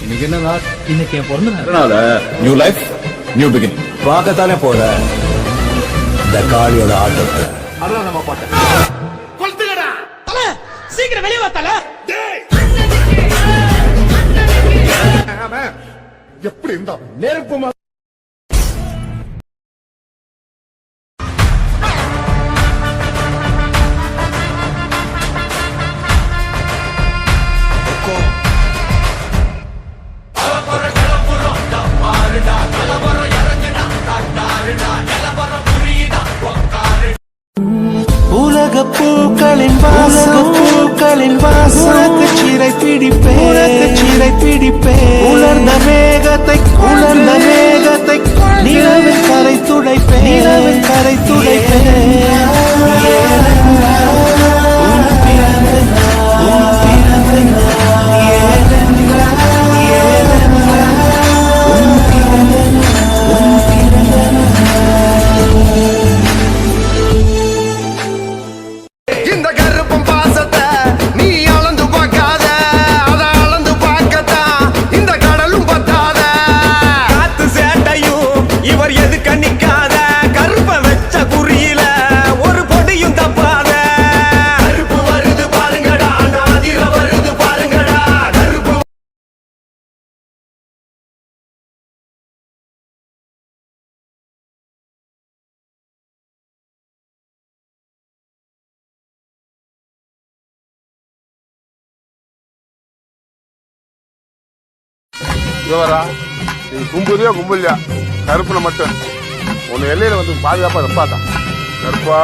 இன்னைக்கு என்ன நாள்? இன்னைக்கு என் பிறந்த நாள். அதனால நியூ லைஃப் நியூ பிகினிங் பார்க்கத்தானே போற இந்த காளியோட ஆட்டத்தை. அதான் நம்ம பாட்டு. சீக்கிரம் வெளியே வாத்தால. எப்படி இருந்தா நெருப்பு உலக பூக்களின் வாசம் உனக்கு சிறை பிடிப்பே உலர்ந்த மேகத்தை நிலவின் கரை துடைப்பே இந்த கருப்பம் பாசத்தை நீ அளந்து பார்க்காத, அத அளந்து பார்க்கத்தான் இந்த கடலும் பத்தாத. காத்து சேட்டையும் இவர் எது கண்ணிக்காத, கருப்ப வச்ச குறியில ஒரு பொடியும் தப்பாத. கருப்பு வருது பாருங்கடா, நாதிர வருது பாருங்கடா. கருப்பு இவரா நீ கும்புறியா கும்பலையா கருப்புல மட்டும் உன்னை எல்லையில வந்து பாதுகாப்பா இருப்பாதான் கருப்பா.